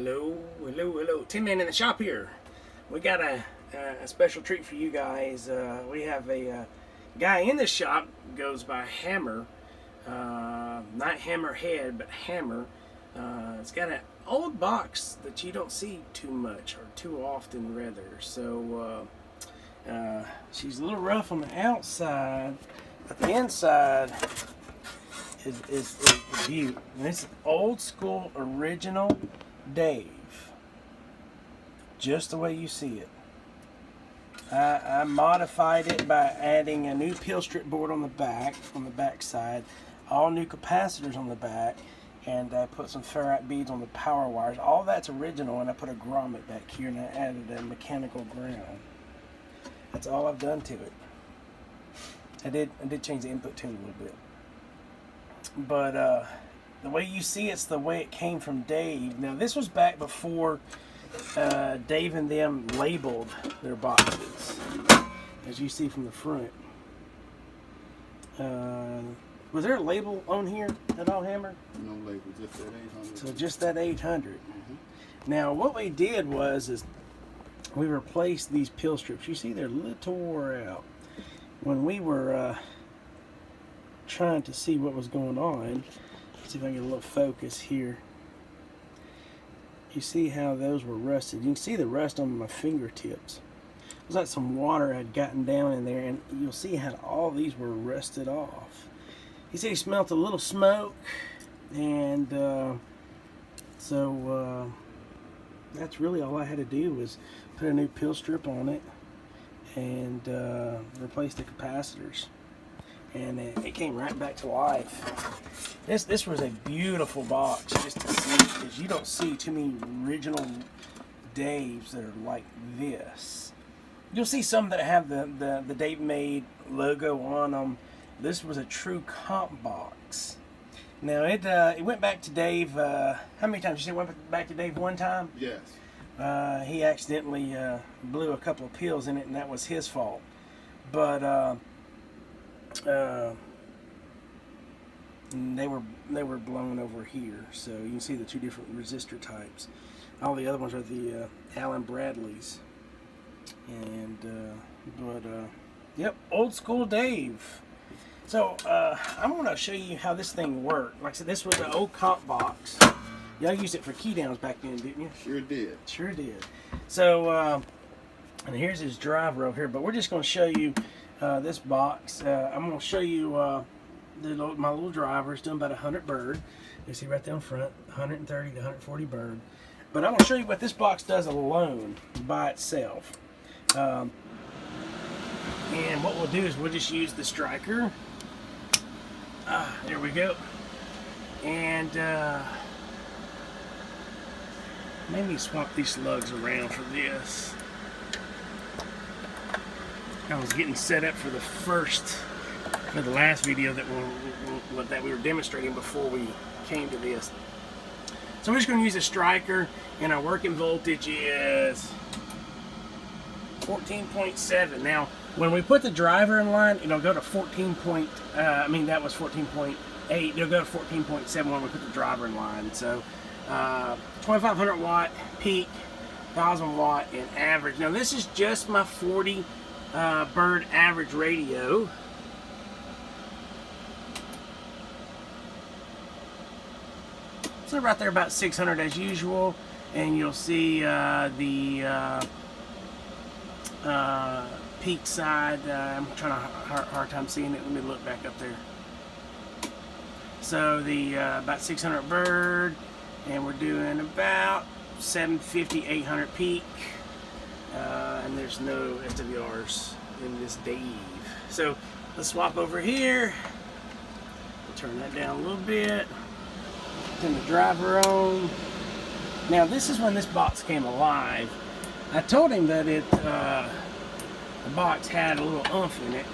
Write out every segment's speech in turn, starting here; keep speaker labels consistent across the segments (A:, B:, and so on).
A: Hello. Tin Man in the shop here. We got a special treat for you guys. We have a guy in the shop, goes by Hammer. Not Hammerhead, but Hammer. It's got an old box that you don't see too much or too often, rather. So she's a little rough on the outside, but the inside is beaut. And this is old school original Dave, just the way you see it. I modified it by adding a new peel strip board on the back side, all new capacitors on the back, and I put some ferrite beads on the power wires. All that's original, and I put a grommet back here, and I added a mechanical ground. That's all I've done to it. I did change the input tune a little bit, but the way you see it's the way it came from Dave. Now this was back before Dave and them labeled their boxes, as you see from the front. Was there a label on here at all, Hammer?
B: No label, just that 800.
A: So just that 800. Now what we did is we replaced these peel strips. You see they're a little wore out. When we were trying to see what was going on, let's see if I can get a little focus here. You see how those were rusted. You can see the rust on my fingertips. It was like some water had gotten down in there, and you'll see how all these were rusted off. You see, he smelt a little smoke, and so that's really all I had to do was put a new peel strip on it and replace the capacitors, and it came right back to life. This was a beautiful box just to see, because you don't see too many original Daves that are like this. You'll see some that have the DaveMade logo on them. This was a true comp box. Now it went back to Dave. How many times? You said it went back to Dave one time?
B: Yes.
A: He accidentally blew a couple of peels in it, and that was his fault. But they were blown over here, so you can see the two different resistor types. All the other ones are the Allen Bradleys, and yep, old school Dave. So I'm going to show you how this thing worked. Like I said, this was an old comp box. Y'all used it for key downs back then, didn't you?
B: Sure did.
A: Sure did. So and here's his driver over here, but we're just going to show you this box. I'm going to show you my little driver. It's doing about 100 bird. You see right there in front, 130 to 140 bird. But I'm going to show you what this box does alone by itself. And what we'll do is we'll just use the striker. There we go. And maybe swap these slugs around for this. I was getting set up for the last video that we were demonstrating before we came to this. So we're just going to use a striker, and our working voltage is 14.7. Now, when we put the driver in line, it'll go to 14. That was 14.8. It'll go to 14.7 when we put the driver in line. So 2,500 watt peak, 1,000 watt in average. Now this is just my 40 bird average radio. So right there about 600 as usual, and you'll see the peak side. I'm trying to hard time seeing it. Let me look back up there. So the about 600 bird, and we're doing about 750, 800 peak, and there's no SWRs in this Dave. So let's swap over here. We'll turn that down a little bit. Turn the driver on. Now this is when this box came alive. I told him that the box had a little oomph in it,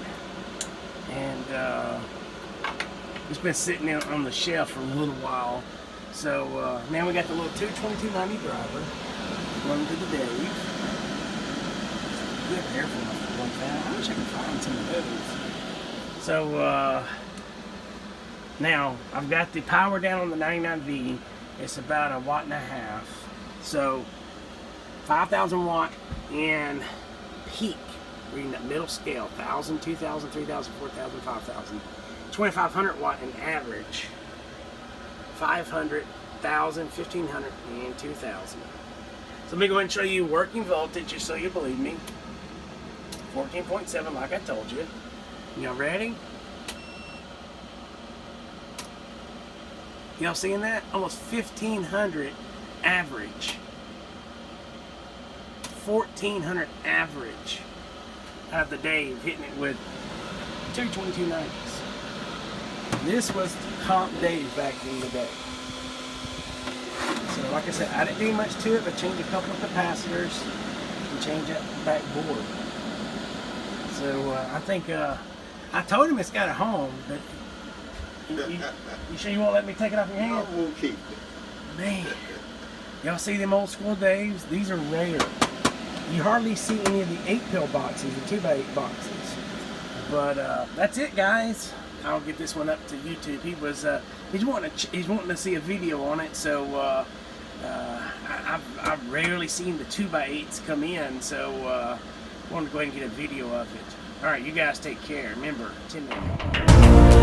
A: and it's been sitting out on the shelf for a little while. So now we got the little 22290 driver running to the Dave. Good hair for one fan. I wish I could find some of those. So now I've got the power down on the 99V. It's about 1.5 watts. So 5,000 watt in peak. Reading that middle scale, 1,000, 2,000, 3,000, 4,000, 5,000. 2,500 watt in average. 500, 1,000, 1,500, and 2,000. So let me go ahead and show you working voltage just so you believe me. 14.7 like I told you. Y'all ready? Y'all seeing that? Almost 1,500 average. 1,400 average out of the Dave, hitting it with two 2290s. This was comp Dave back in the day. So like I said, I didn't do much to it, but changed a couple of capacitors and changed that back board. So I think I told him it's got a home, but you sure you won't let me take it off your hand?
B: I won't keep it.
A: Man, y'all see them old school Daves? These are rare. You hardly see any of the 8-pill boxes, the 2x8 boxes. But that's it, guys. I'll get this one up to YouTube. He was he's wanting to see a video on it, so I've rarely seen the 2x8s come in, so I wanted to go ahead and get a video of it. All right, you guys take care. Remember, 10 minutes.